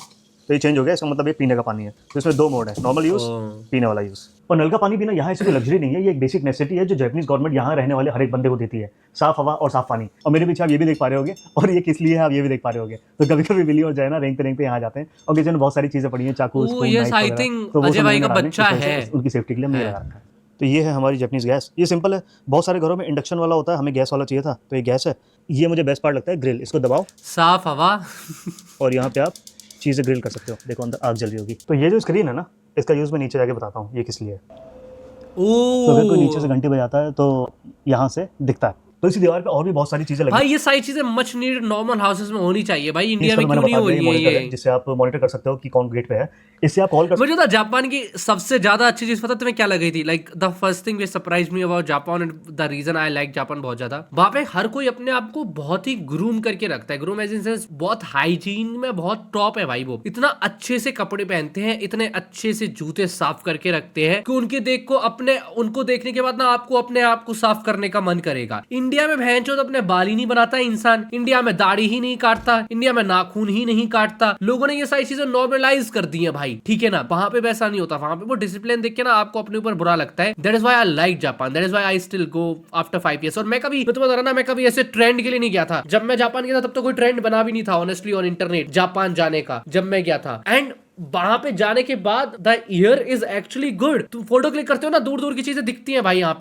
तो ये चेंज हो गया, इसका मतलब ये पीने का पानी है। तो इसमें 2 मोड है, नॉर्मल यूज, पीने वाला यूज। और नल का पानी पीना यहाँ ऐसी कोई लग्जरी नहीं है, ये एक बेसिक नेसेसिटी है जो जापानीज गवर्नमेंट यहाँ रहने वाले हर एक बंदे को देती है। साफ हवा और साफ पानी। और मेरे पीछे आप ये भी देख पा रहे होगे, और ये किस लिए है आप ये भी देख पा रहे होगे। तो कभी कभी बिल्ली और जाए ना रेंगते यहाँ जाते हैं, और किचन में बहुत सारी चीजें पड़ी हैं, चाकू, yes, I think अजय भाई का बच्चा है, उनकी सेफ्टी के लिए हमने लगा रखा है। तो ये है हमारी जापानीज गैस। ये सिंपल है, बहुत सारे घरों में इंडक्शन वाला होता है, हमें गैस वाला चाहिए था, तो ये गैस है। ये मुझे बेस्ट पार्ट लगता है, ग्रिल, इसको दबाओ साफ हवा और यहाँ पे आप चीज़ें ग्रिल कर सकते हो। देखो अंदर आग जल रही होगी। तो ये जो स्क्रीन है ना, इसका यूज़ मैं नीचे जाके बताता हूँ ये किस लिए है। तो अगर कोई नीचे से घंटी बजाता है तो यहाँ से दिखता है। तो इसी दीवार पे और भी बहुत सारी चीज़ें लगी भाई ये सारी चीजें मच नीडेड नॉर्मल हाउसेस में होनी चाहिए भाई, इंडिया इसका में तो क्यों मैंने नहीं बता हो दिया, रही है मॉनिटर है ये। जिससे आप मॉनिटर कर सकते हो कि कौन गेट पे है। इससे आप कॉल कर मुझे तो जापान की सबसे ज्यादा अच्छी चीज पता तुम्हें क्या लगी थी? Like the first thing which surprise me about Japan and the reason I like Japan बहुत ज्यादा, वहां पे हर कोई अपने आप को बहुत ही ग्रूम करके रखता है। ग्रूम एज इन सेंस बहुत हाइजीन में बहुत टॉप है भाई। वो इतना अच्छे से कपड़े पहनते हैं, इतने अच्छे से जूते साफ करके रखते हैं कि उनको देखने के बाद ना आपको अपने आप को साफ करने का मन करेगा। इंडिया में भैंचो तो अपने बाल ही नहीं बनाता है इंसान, इंडिया में दाढ़ी ही नहीं काटता, इंडिया में नाखून ही नहीं काटता। लोगों ने ये सारी चीजें नॉर्मलाइज कर दी है भाई, ठीक है ना। वहां पे वैसा नहीं होता, वहां पे वो डिसिप्लिन देख के ना आपको अपने ऊपर बुरा लगता है। That is why I like Japan, that is why I still go after 5 years। और मैं तुम्हें बता रहा ना, मैं कभी ऐसे ट्रेंड के लिए नहीं गया था। जब मैं जापान गया था तब तो कोई ट्रेंड बना भी नहीं था ऑनेस्टली ऑन इंटरनेट जापान जाने का, जब मैं गया था। एंड वहां पे जाने के बाद the year is actually good. तुम फोटो क्लिक करते हो ना, दूर दूर की चीजें दिखती हैं भाई, यहाँ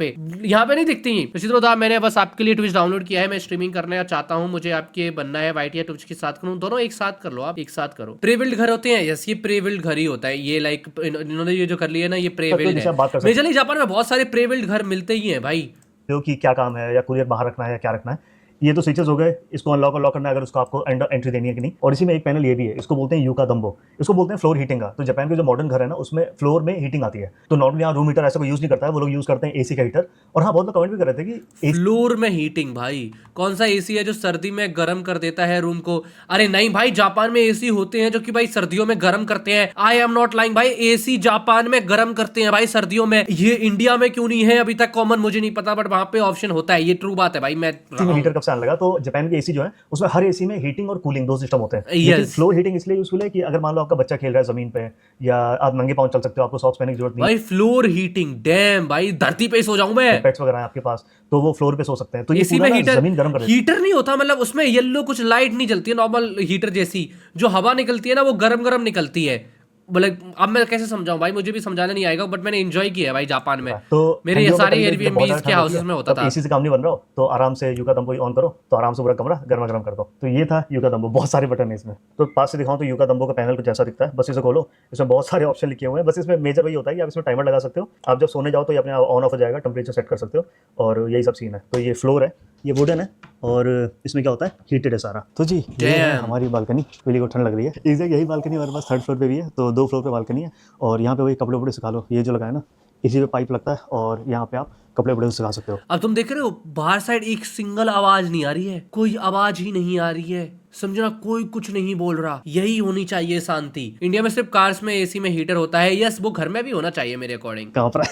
पे नहीं दिखती। इसी तरह मैंने बस आपके लिए ट्विच डाउनलोड किया है, मैं स्ट्रीमिंग करना चाहता हूँ, मुझे आपके बनना है वाइट या ट्विच के साथ करूँ, दोनों एक साथ कर लो, आप एक साथ करो। प्रीबिल्ड घर होते हैं, यस ये प्रीबिल्ड घर ही होता है ये। लाइक इन्होंने ये जो कर लिया है ना, ये प्रीबिल्ड है। मेजरली जापान में बहुत सारे प्रीबिल्ड घर मिलते ही हैं भाई। कि क्या काम है या कुरियर बाहर रखना है या क्या रखना है। ये तो स्विचेस हो गए, इसको अनलॉक और लॉक करना है अगर उसको आपको एंट्री देनी है कि नहीं। और इसी में एक पैनल ये भी है, इसको बोलते हैं यूका दम्बो, इसको बोलते हैं फ्लोर हीटिंग का। तो जापान के जो मॉडर्न घर है ना, उसमें फ्लोर में हीटिंग आती है। तो नॉर्मली यहाँ रूम हीटर ऐसा कोई यूज नहीं करता है, वो लोग यूज करते हैं एसी का हीटर। और हाँ, बहुत लोग कमेंट भी कर रहे थे कि फ्लोर में हीटिंग, भाई कौन सा एसी है जो सर्दी में गर्म कर देता है रूम को? अरे नहीं भाई, जापान में एसी होते हैं जो कि भाई सर्दियों में गर्म करते हैं। आई एम नॉट लाइंग भाई, एसी जापान में गर्म करते हैं भाई सर्दियों में। ये इंडिया में क्यों नहीं है अभी तक कॉमन, मुझे नहीं पता, बट वहां पे ऑप्शन होता है। ये ट्रू बात है भाई। मैं हीटर कब से आने लगा, तो जापान के एसी जो है उसमें हर एसी में हीटिंग और कूलिंग दो सिस्टम होते हैं। लेकिन फ्लोर हीटिंग इसलिए यूजफुल है कि अगर मान लो आपका बच्चा खेल रहा है जमीन पे, या आप नंगे पांव चल सकते हो, आपको सॉक्स पहनने की जरूरत नहीं भाई। फ्लोर हीटिंग, डैम भाई, धरती पे ही सो जाऊं मैं। पेट्स वगैरह है आपके पास तो वो फ्लोर पे सो सकते हैं। तो ये एसी पूरा में हीटर, जमीन गर्म कर देता है। हीटर नहीं होता, मतलब उसमें येलो कुछ लाइट नहीं जलती है नॉर्मल हीटर जैसी, जो हवा निकलती है ना वो गरम गरम निकलती है। बोले अब मैं कैसे समझाऊं भाई, मुझे भी समझाने नहीं आएगा, बट मैंने एंजॉय किया है भाई जापान में। तो मेरे ये सारे एयरबीएनबीज के हाउसेस में होता था। एसी से काम नहीं बन रहा हो तो आराम से यूका दम्बो ऑन करो, तो आराम से पूरा कमरा गर्मा गर्म कर दो। तो ये था यूका दम्बो, बहुत सारे बटन है इसमें। तो पास से दिखाऊं तो यूका दम्बो का पैनल कुछ ऐसा दिखता है। बस इसे खोलो, इसमें बहुत सारे ऑप्शन लिखे हुए हैं। बस इसमें मेजर वही होता है कि आप इसमें टाइमर लगा सकते हो, आप जब सोने जाओ तो ये अपने ऑन ऑफ हो जाएगा, टेम्परेचर सेट कर सकते हो, और यही सब सीन है। तो ये फ्लोर है, ये वुडन है, और इसमें क्या होता है, हीटेड है सारा। तो जी ये है हमारी बालकनी। विली को ठंड लग रही है। एग्जैक्ट यही बालकनी हमारे पास 3rd फ्लोर पे भी है, तो 2 फ्लोर पे बालकनी है। और यहाँ पे वही कपड़े वपड़े सुखा लो, ये जो लगाया ना इसी पे पाइप लगता है, और यहाँ पे आप कपड़े वपड़े सुखा सकते हो। अब तुम देख रहे हो बाहर साइड एक सिंगल आवाज नहीं आ रही है, कोई आवाज ही नहीं आ रही है, समझना, कोई कुछ नहीं बोल रहा। यही होनी चाहिए शांति। इंडिया में सिर्फ कार्स में एसी में हीटर होता है, यस वो घर में भी होना चाहिए मेरे अकॉर्डिंग। कहाँ पर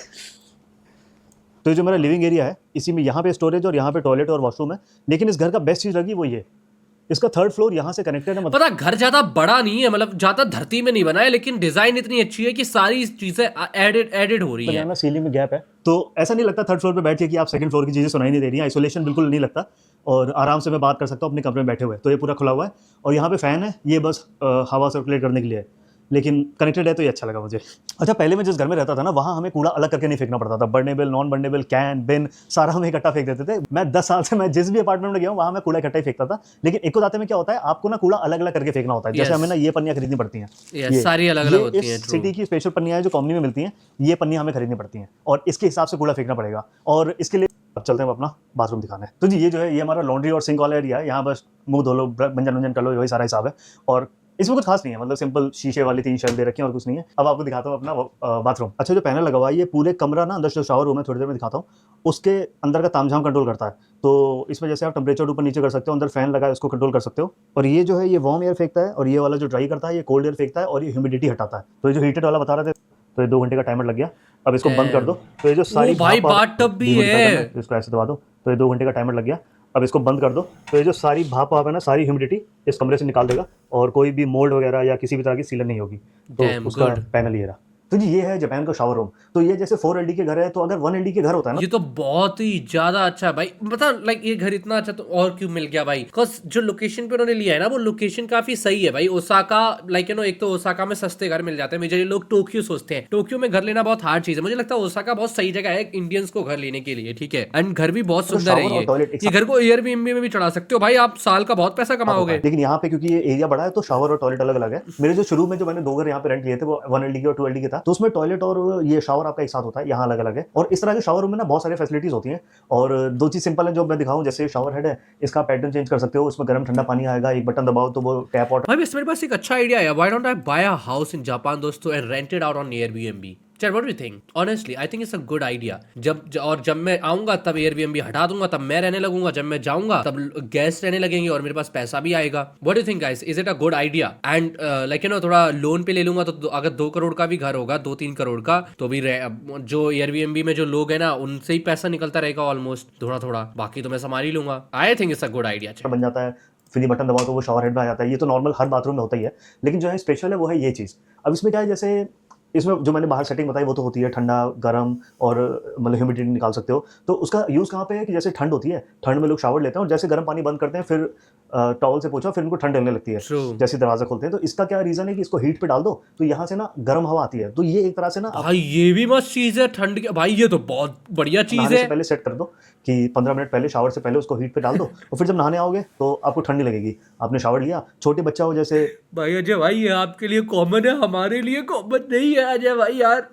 तो जो मेरा लिविंग एरिया है, इसी में यहाँ पे स्टोरेज और यहाँ पे टॉयलेट और वॉशरूम है। लेकिन इस घर का बेस्ट चीज लगी वो ये, इसका 3rd फ्लोर यहाँ से कनेक्टेड है। पता घर ज्यादा बड़ा नहीं है, मतलब ज्यादा धरती में नहीं बना है, लेकिन डिजाइन इतनी अच्छी है कि सारी चीजें एडेड हो रही है। सीलिंग में गैप है, तो ऐसा नहीं लगता 3rd फ्लोर पे बैठ के कि आप 2nd फ्लोर की चीजें सुनाई नहीं दे रही है। आइसोलेशन बिल्कुल नहीं लगता, और आराम से मैं बात कर सकता हूँ अपने कमरे में बैठे हुए। तो ये पूरा खुला हुआ है, और यहाँ पे फैन है, ये बस हवा सर्कुलेट करने के लिए है, लेकिन कनेक्टेड है तो ये अच्छा लगा मुझे। अच्छा, पहले मैं जिस घर में रहता था ना, वहाँ हमें कूड़ा अलग करके नहीं फेंकना पड़ता था। बर्नेबल, नॉन बर्नेबल, कैन, बिन सारा हम इकट्ठा फेंक देते थे। मैं 10 साल से मैं जिस भी अपार्टमेंट में गया हूँ वहाँ मैं कूड़ा इकट्ठा ही फेंकता था। लेकिन एक जाते में क्या होता है, आपको ना कूड़ा अलग अलग करके फेंकना होता है। जैसे हमें ना ये पन्नियाँ खरीदनी पड़ती हैं, सारी अलग अलग होती हैं। सिटी की स्पेशल पन्नियाँ जो कॉम्युनी में मिलती हैं, ये पन्नियाँ हमें खरीदनी पड़ती हैं, और इसके हिसाब से कूड़ा फेंकना पड़ेगा। और इसके लिए अब चलते हैं अपना बाथरूम दिखाने। तो जी ये जो है, ये हमारा लॉन्ड्री और सिंक वाला एरिया है। यहाँ बस मुंह धो लो, मंजन वंजन कर लो, वही सारा हिसाब है। और इसमें कुछ खास नहीं है, मतलब सिंपल शीशे वाली 3 शेल्फ दे रखी हैं और कुछ नहीं है। अब आपको दिखाता हूँ अपना बाथरूम। अच्छा, जो पैनल लगा हुआ है, ये पूरे कमरा ना, अंदर जो शावर रूम है, थोड़ी देर में दिखाता हूँ, उसके अंदर का तामझाम कंट्रोल करता है। तो इस वजह से आप टेम्परेचर ऊपर नीचे कर सकते हो, अंदर फैन लगा है उसको कंट्रोल कर सकते हो। और ये जो है, ये वार्म एयर फेंकता है, और ये वाला जो ड्राई करता है, ये कोल्ड एयर फेंकता है, और ये ह्यूमिडिटी हटाता है। तो ये जो हीटेड वाला बता रहे थे, तो ये 2 घंटे का टाइमर लग गया। अब इसको बंद कर दो, तो ये जो सारी बाथटब भी है, इसको ऐसे दबा दो, तो ये 2 घंटे का टाइमर लग गया। अब इसको बंद कर दो, तो ये जो सारी भाप है ना, सारी ह्यूमिडिटी इस कमरे से निकाल देगा, और कोई भी मोल्ड वगैरह या किसी भी तरह की सीलन नहीं होगी। तो उसका पैनल ये रहा। तो जी ये है जापान का शावर रूम। तो ये जैसे 4 LD के घर है, तो अगर 1 LD के घर होता है ना, ये तो बहुत ही ज्यादा अच्छा है भाई। मतलब लाइक ये घर इतना अच्छा तो और क्यों मिल गया भाई? बिकॉज जो लोकेशन पे उन्होंने लिया है ना, वो लोकेशन काफी सही है भाई। ओसाका, लाइक यू नो, एक तो ओसाका में सस्ते घर मिल जाते हैं। मेजरली लोग टोक्यो सोचते हैं, टोक्यो में घर लेना बहुत हार्ड चीज है। मुझे लगता है ओसाका बहुत सही जगह है इंडियंस को घर लेने के लिए, ठीक है। एंड घर भी बहुत तो सुंदर है shower और toilet एक ये घर को एयरबीएनबी में भी चढ़ा सकते हो भाई, आप साल का बहुत पैसा होता कमाओगे। है। लेकिन यहाँ पे क्योंकि ये एरिया बड़ा है, तो शावर और टॉयलेट अलग अलग है। मेरे जो शुरू में जो मैंने 2 घर यहाँ पे रेंट लिए थे, वो 1 LD के और 2 LD के था, तो उसमें टॉयलेट और ये शावर आपका एक साथ होता है, यहाँ अलग अलग है। और इस तरह के शावर रूम में ना बहुत सारी फैसिलिटीज होती हैं। और 2 चीज सिंपल है जो मैं दिखाऊं, जैसे शावर हेड है, इसका पैटर्न चेंज कर सकते हो, उसमें गर्म ठंडा पानी आएगा, एक बटन दबाओ तो वो टैप वाटर। भाई वैसे मेरे पास एक अच्छा आइडिया है। Why don't I buy a house in Japan दोस्तों and rent it out on Airbnb? चल what do you think? Honestly I think it's a good idea. जब मैं आऊंगा तब एयरबीएनबी हटा दूंगा, तब मैं रहने लगूंगा। जब मैं जाऊंगा तब गेस्ट रहने लगेंगे और मेरे पास पैसा भी आएगा। What do you think guys? Is it a good idea? And like you no, थोड़ा लोन पे ले लूंगा तो अगर 2 करोड़ का भी घर होगा, 2-3 करोड़ का, तो भी जो एयरबीएनबी में जो लोग है ना, उनसे ही पैसा निकलता रहेगा ऑलमोस्ट थोड़ा थोड़ा। बाकी तो मैं संभाल ही लूंगा। आई think it's a good idea. बन जाता है, फिर ये बटन दबाओ तो वो शावर हेड में आ जाता है। ये तो नॉर्मल हर बाथरूम में होता ही है, लेकिन जो है स्पेशल है वो है ये चीज़। अब इसमें क्या है, जैसे इसमें जो मैंने बाहर सेटिंग बताई वो तो होती है ठंडा गर्म, और मतलब ह्यूमिडिटी निकाल सकते हो। तो उसका यूज़ कहाँ पे है कि जैसे ठंड होती है, ठंड में लोग शावर लेते हैं और जैसे गर्म पानी बंद करते हैं, फिर टॉवल से पोंछो, फिर उनको ठंड लगने लगती है True. जैसे दरवाजा खोलते हैं। तो इसका क्या रीज़न है कि इसको हीट पे डाल दो तो यहाँ से ना गर्म हवा आती है। तो ये एक तरह से ना भाई ये भी मस्त चीज है ठंड की भाई, ये तो बहुत बढ़िया चीज नहाने से है। पहले सेट कर दो कि 15 मिनट पहले, शावर से पहले उसको हीट पे डाल दो, और फिर जब नहाने आओगे तो आपको ठंड नहीं लगेगी। आपने शावर लिया, छोटे बच्चा हो जैसे, भाई अजय भाई, ये आपके लिए कॉमन है, हमारे लिए कॉमन नहीं है अजय भाई यार।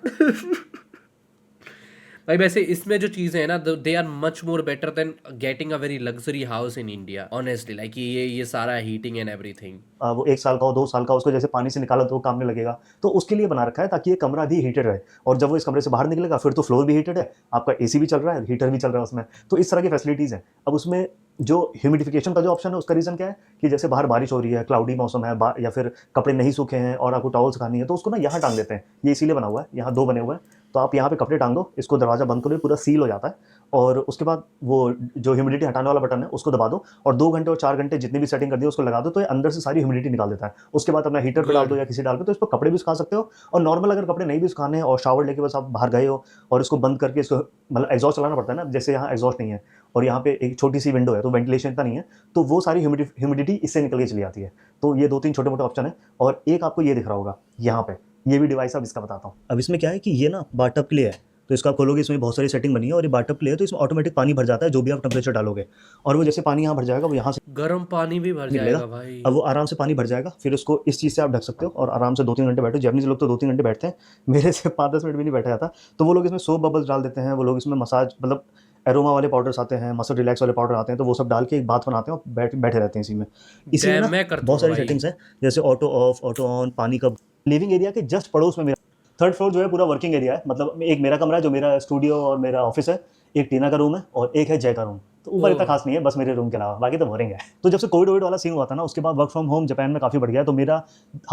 भाई वैसे इसमें जो चीज़ें हैं ना, they are much more better than getting a very luxury house in India honestly. Like ये सारा हीटिंग एंड एवरीथिंग। वो 1 साल का हो 2 साल का, उसको जैसे पानी से निकाला तो वो काम नहीं लगेगा। तो उसके लिए बना रखा है ताकि ये कमरा भी हीटेड रहे, और जब वो इस कमरे से बाहर निकलेगा फिर तो फ्लोर भी हीटेड है, आपका AC भी चल रहा है, हीटर भी चल रहा है उसमें। तो इस तरह की फैसिलिटीज़ हैं। अब उसमें जो ह्यूमिडिफिकेशन का जो ऑप्शन है, उसका रीज़न क्या है कि जैसे बाहर बारिश हो रही है, क्लाउडी मौसम है, या फिर कपड़े नहीं सूखे हैं और आपको टॉवल सुखानी है, तो उसको ना यहाँ टांग देते हैं। ये इसीलिए बना हुआ है, यहाँ 2 बने हुए हैं। तो आप यहाँ पे कपड़े टांग दो, इसको दरवाजा बंद करो, पूरा सील हो जाता है, और उसके बाद वो जो ह्यूमिडिटी हटाने वाला बटन है उसको दबा दो, और 2 घंटे और 4 घंटे जितनी भी सेटिंग कर दी उसको लगा दो, तो ये अंदर से सारी ह्यूमिडिटी निकाल देता है। उसके बाद अपना हीटर पे डाल दो या किसी डाल पे, तो इस पर कपड़े भी सुखा सकते हो। और नॉर्मल अगर कपड़े नहीं भी सुखाने हैं और शावर लेके बस आप बाहर गए हो और इसको बंद करके, इसको मतलब एग्जॉस्ट चलाना पड़ता है ना, जैसे यहाँ एग्जॉस्ट नहीं है और यहाँ पे एक छोटी सी विंडो है तो वेंटिलेशन इतना नहीं है, तो वो सारी ह्यूमिडिटी इससे निकल के चली जाती है। तो ये 2-3 छोटे मोटे ऑप्शन है। और एक आपको ये दिख रहा होगा यहाँ पे, ये भी डिवाइस अब इसका बताता हूँ। अब इसमें क्या है कि ये ना बाथटब के लिए है, तो इसको आप खोलोगे, इसमें बहुत सारी सेटिंग बनी है, और ये बाथटब के लिए है, तो इसमें ऑटोमेटिक पानी भर जाता है जो भी आप टेम्परेचर डालोगे, और वो जैसे पानी यहाँ भर जाएगा वो यहाँ से गर्म पानी भी भर निकलेगा। जाएगा भाई। अब वो आराम से पानी भर जाएगा, फिर उसको इस चीज़ से आप ढक सकते हो और आराम से 2-3 घंटे बैठो। जैपनीज लोग तो 2-3 घंटे बैठते हैं, मेरे से 5-10 मिनट भी नहीं बैठा जाता। तो वो लोग इसमें सोप बबल्स डाल देते हैं, वो लोग इसमें मसाज मतलब एरोमा वाले पाउडर्स आते हैं, मसल रिलैक्स वाले पाउडर आते हैं, तो वो सब डाल के एक बात बनाते हैं और बैठे रहते हैं इसी में। इसी में Damn, ना मैं करता बहुत सारी हूँ भाई। सेटिंग्स हैं, जैसे ऑटो ऑफ, ऑटो ऑन, पानी का। लिविंग एरिया के जस्ट पड़ोस में मेरा 3rd फ्लोर जो है पूरा वर्किंग एरिया है। मतलब एक मेरा कमरा है जो मेरा स्टूडियो और मेरा ऑफिस है, एक टीना का रूम है और एक है जय का रूम। तो ऊपर इतना खास नहीं है, बस मेरे रूम के अलावा बाकी तो बोरिंग है। तो जब से कोविड वाला सीन हुआ था ना, उसके बाद वर्क फ्रॉम होम जापान में काफ़ी बढ़ गया है। तो मेरा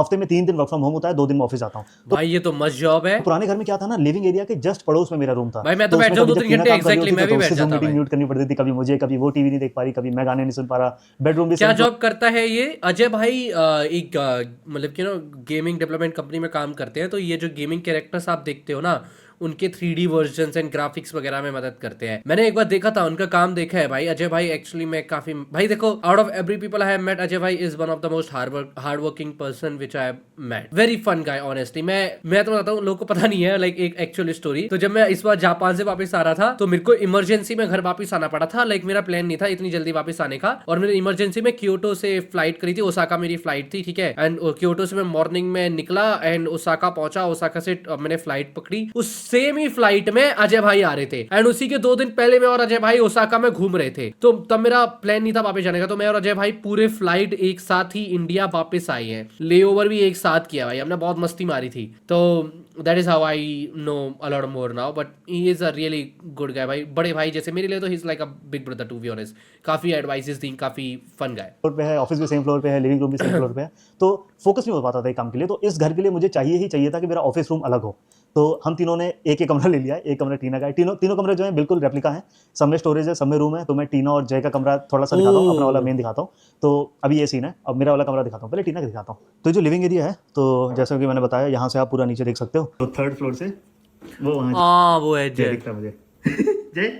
हफ्ते में 3 दिन वर्क फ्रॉम होम होता है, 2 दिन में ऑफिस आता हूँ। तो भाई ये तो मस्त जॉब है। पुराने घर में क्या था ना, लिविंग एरिया के जस्ट पड़ोस में मेरा रूम था। भाई मैं तो उसमें बैठ जाऊं कभी 2-3 जब टीना घंटे, काम कर रही exactly, होती मैं थी, भी तो बैठ उससे Zoom जाता मीटिंग भाई। म्यूट करनी पड़ती थी, कभी मुझे, कभी वो टीवी नहीं देख पा रही, कभी मैं गाने नहीं सुन पा रहा। बेडरूम भी क्या same जॉब करता है ये अजय भाई? एक मतलब कि ना गेमिंग डेवलपमेंट कंपनी में काम करते हैं। तो ये जो गेमिंग कैरेक्टर्स आप देखते हो ना, उनके 3D वर्जन्स एंड ग्राफिक्स वगैरह में मदद करते हैं। मैंने एक बार देखा था, उनका काम देखा है भाई। अजय भाई एक्चुअली मैं काफी, भाई देखो, out of every people I have met, Ajay भाई is one of the most hard working person which I have met. Very fun guy honestly. मैं तो बताता हूँ, लोगों को पता नहीं है, लाइक एक एक्चुअल स्टोरी। तो जब मैं इस बार जापान से वापस आ रहा था, तो मेरे को इमरजेंसी में घर वापस आना पड़ा था। लाइक मेरा प्लान नहीं था इतनी जल्दी वापस आने का, और मैंने इमरजेंसी में क्योटो से फ्लाइट करी थी, ओसाका मेरी फ्लाइट थी, ठीक है। एंड क्योटो से मैं मॉर्निंग में निकला एंड ओसाका पहुंचा। ओसाका से मैंने फ्लाइट पकड़ी, उस सेम ही फ्लाइट में अजय भाई आ रहे थे। एंड उसी के 2 दिन पहले मैं और अजय भाई ओसाका में घूम रहे थे। तो तब मेरा प्लान नहीं था वापस जाने का, तो मैं और अजय भाई पूरे फ्लाइट एक साथ ही इंडिया वापस आए हैं। लेओवर भी एक साथ किया भाई हमने, बहुत मस्ती मारी थी। तो that is how I know a lot more now, but he is a really good guy भाई। बड़े भाई जैसे मेरे लिए तो he is like a big brother to be honest. काफी एडवाइसेस दी, काफी फन गाय। फ्लोर पे है, ऑफिस भी सेम फ्लोर पे है, लिविंग रूम भी सेम फ्लोर पे है, तो फोकस नहीं हो पाता था एक काम के लिए। तो इस घर के लिए मुझे चाहिए ही चाहिए था कि मेरा ऑफिस रूम अलग हो। तो हम तीनों ने एक कमरा ले लिया है, एक कमरा टीना का है। तीनों कमरे जो है बिल्कुल रेप्लिका हैं। सब में स्टोरेज है, सब में रूम है। तो मैं टीना और जय का कमरा थोड़ा सा दिखाता हूँ, अपना वाला मेन दिखाता हूँ। तो अभी ये सीन है, अब मेरा वाला कमरा दिखाता हूँ, पहले टीना का दिखाता हूँ। तो जो लिविंग एरिया है, तो जैसा कि मैंने बताया, यहाँ से आप पूरा नीचे देख सकते हो। तो थर्ड फ्लोर से वो वहाँ हाँ वो है जय जय। दिखता है मुझे। जय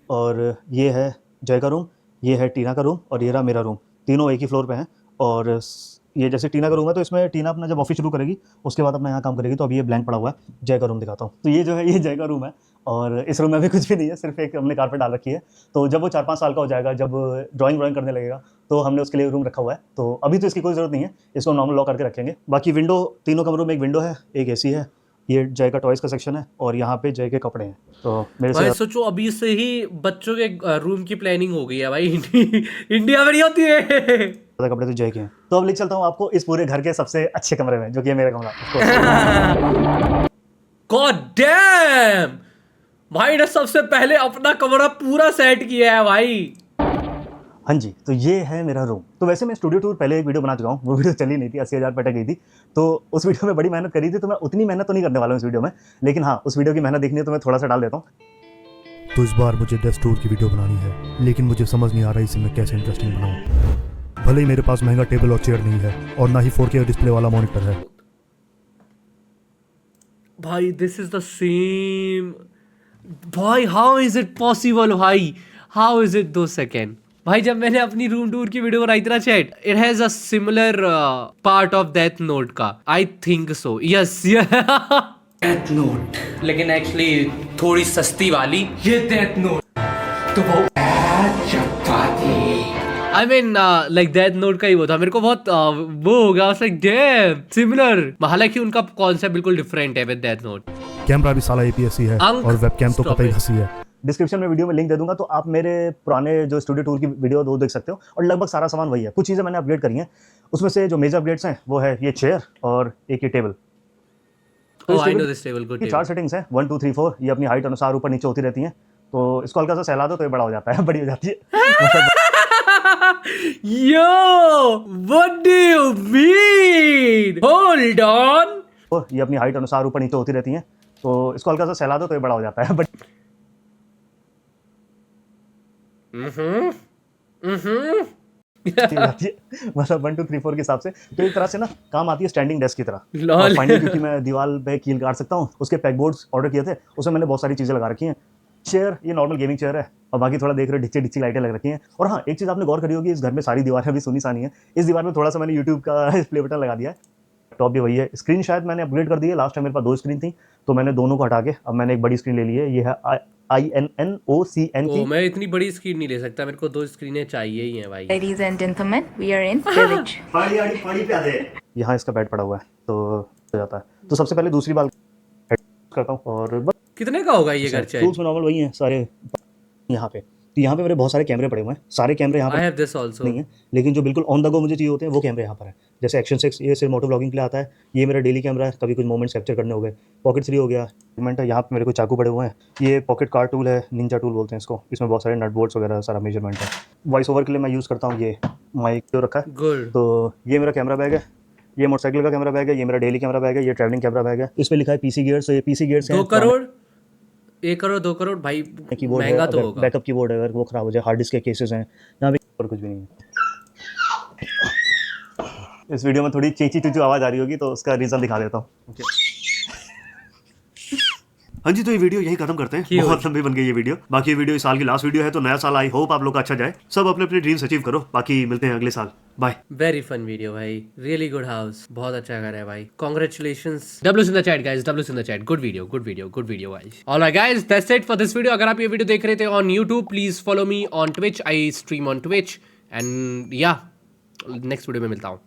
और ये है जय का रूम, ये है टीना का रूम और ये रहा मेरा रूम। तीनों एक ही फ्लोर पे हैं। और ये जैसे टीना का रूम है, तो इसमें टीना अपना जब ऑफिस शुरू करेगी उसके बाद अपना यहाँ काम करेगी। तो अभी ये ब्लैंक पड़ा हुआ है। जय का रूम दिखाता हूँ। तो ये जो है, ये जय का रूम है और इस रूम में भी कुछ भी नहीं है, सिर्फ एक हमने कारपेट डाल रखी है। तो जब वो 4-5 साल का हो जाएगा, जब ड्राइंग करने लगेगा, तो हमने उसके लिए रूम रखा हुआ है। तो अभी तो इसकी कोई ज़रूरत नहीं है, इसको नॉर्मल लॉक करके रखेंगे। बाकी विंडो, तीनों कमरों में एक विंडो है, एक एसी है, ये जय का टॉयज़ का सेक्शन है और यहाँ पे जय के कपड़े हैं। तो मेरे से भाई सोचो अभी से ही बच्चों के रूम की प्लानिंग हो गई है भाई। इंडिया में नहीं होती है। ज़्यादा कपड़े तो जय के हैं। तो अब ले चलता हूँ आपको इस पूरे घर के सबसे अच्छे कमरे में, जो कि है मेरा कमरा उसको। गॉड डैम, भाई ने सबसे पहले अपना कमरा पूरा सेट किया है भाई। हाँ जी, तो ये है मेरा रूम। तो वैसे मैं स्टूडियो टूर पहले एक वीडियो बना चुका हूँ, वो वीडियो चली नहीं थी, 80,000 पे अटक गई थी। तो उस वीडियो में बड़ी मेहनत करी थी, तो मैं उतनी मेहनत तो नहीं करने वाला हूँ इस वीडियो में। लेकिन हाँ, उस वीडियो की मेहनत देखनी है तो मैं थोड़ा सा डाल देता हूँ। तो इस बार मुझे डेस्क टूर की वीडियो बनानी है, लेकिन मुझे समझ नहीं आ रहा इसे मैं कैसे इंटरेस्टिंग बनाऊं। भले ही मेरे पास महंगा टेबल और चेयर नहीं है और ना ही 4K डिस्प्ले वाला मॉनिटर है। भाई दिस इज द सेम। भाई हाउ इज इट पॉसिबल भाई, हाउ इज इट 2 सेकेंड। भाई जब मैंने अपनी रूम टूर की वीडियो बनाई थी ना chat, it has a similar part of death note का, I think so, yes. Death note, लेकिन एक्चुअली थोड़ी सस्ती वाली। ये डेथ नोट तो वो I mean like death note का ही वो था। मेरे को बहुत वो हो गया, लाइक डैम सिमिलर। हालांकि उनका कॉन्सेप्ट बिल्कुल डिफरेंट है विद डेथ नोट। कैमरा भी साला APS-C है अंक, और वेबकैम तो stop पता ही it. हंसी है। डिस्क्रिप्शन में वीडियो में लिंक दे दूंगा, तो आप मेरे पुराने जो स्टूडियो टूर की वीडियो वो देख सकते हो। और लगभग सारा सामान वही है, कुछ चीज़ें मैंने अपग्रेड करी हैं। उसमें से जो मेजर अपग्रेड्स हैं वो है ये चेयर और एक ये table. Oh, I know this table, good ये table. 4 सेटिंग्स हैं, 1 2 3 4। ये अपनी हाइट अनुसार ऊपर नीचे होती रहती हैं। तो इसको हल्का सा सहला दो तो ये बड़ा हो जाता है, बड़ी हो जाती है। Yo, what do you mean? Hold on. तो ये अपनी हाइट अनुसार ऊपर नीचे होती रहती हैं। तो इसको हल्का सा सहला दो तो ये बड़ा हो जाता है, बड़ी हो जाती है। मतलब 1 2 3 4 के हिसाब से। तो एक तरह से ना काम आती है स्टैंडिंग डेस्क की तरह। लॉल। और फाइनली क्योंकि मैं दीवार पे कील काट सकता हूँ, उसके पैकबोर्ड्स ऑर्डर किए थे, उसमें मैंने बहुत सारी चीज़ें लगा रखी हैं। चेयर, ये नॉर्मल गेमिंग चेयर है और बाकी थोड़ा देख रहे हो ढिच्ची लाइटें लग रखी हैं। और हाँ, एक चीज़ आपने गौर करी होगी, इस घर में सारी दीवारें भी सुनी सानी है। इस दीवार में थोड़ा सा मैंने यूट्यूब का प्ले बटन लगा दिया है। टॉप भी वही है। स्क्रीन शायद मैंने अपग्रेड कर दी है। लास्ट टाइम मेरे पास 2 स्क्रीन थी, तो मैंने दोनों को हटा के अब मैंने एक बड़ी स्क्रीन ले ली है। ये है INNOCN की। मैं इतनी बड़ी स्क्रीन नहीं ले सकता, मेरे को 2 स्क्रीनें चाहिए ही हैं भाई। Ladies and gentlemen, we are in village. पानी पे आ दे। यहाँ इसका बेड पड़ा हुआ है, तो हो जाता है। तो सबसे पहले दूसरी बाल करता हूँ और बस कितने का होगा ये घर चाहिए? टूल्स में नॉर्मल वही हैं सारे यहाँ पे। तो यहाँ पे मेरे बहुत सारे कैमरे पड़े हुए हैं। सारे कैमरे यहाँ I पर have this also. नहीं है, लेकिन जो बिल्कुल ऑन द गो मुझे चाहिए होते हैं वो कैमरे यहाँ पर है। जैसे एक्शन 6, ये सिर्फ मोटो ब्लॉगिंग के लिए आता है। ये मेरा डेली कैमरा है, कभी कुछ मोमेंट्स कैप्चर करने हो गए। पॉकेट 3 हो गया, इक्विपमेंट है। यहाँ पे मेरे को चाकू पड़े हुए हैं। ये पॉकेट कार टूल है, निंजा टूल बोलते हैं इसको। इसमें बहुत सारे नट बोल्ट्स वगैरह सारा मेजरमेंट है। वॉइस ओवर के लिए मैं यूज़ करता हूँ ये माइक जो रखा है। Good. तो ये मेरा कैमरा बैग है, ये मोटरसाइकिल का कैमरा बैग है, ये मेरा डेली कैमरा बैग है, ये ट्रैवलिंग कैमरा बैग है। इसमें लिखा है PC गियर्स। तो ये PC गियर्स 2 करोड़, 1 करोड़, 2 करोड़ भाई, कीबोर्ड है, महंगा तो अगर होगा। बैकअप कीबोर्ड है, अगर वो खराब हो जाए, हार्ड डिस्क के केसेस हैं यहाँ पे, और कुछ भी नहीं है। इस वीडियो में थोड़ी चेची चूचू आवाज़ आ रही होगी, तो उसका रीज़न दिखा देता हूँ। हाँ जी, तो ये वीडियो यही खत्म करते हैं। बहुत लंबी बन गई ये वीडियो। बाकी ये वीडियो इस साल की लास्ट वीडियो है, तो नया साल आई होप आप लोग का अच्छा जाए। सब अपने अपने ड्रीम्स अचीव करो। बाकी मिलते हैं अगले साल। बाय। वेरी फन वीडियो भाई, रियली गुड हाउस, बहुत अच्छा घर है भाई। Congratulations. W's in the chat guys, W's in the chat. Good video guys. Alright guys, that's it for this video. अगर आप ये वीडियो देख रहे थे on YouTube, please follow me on Twitch. I stream on Twitch and yeah, next video में मिलता हूँ।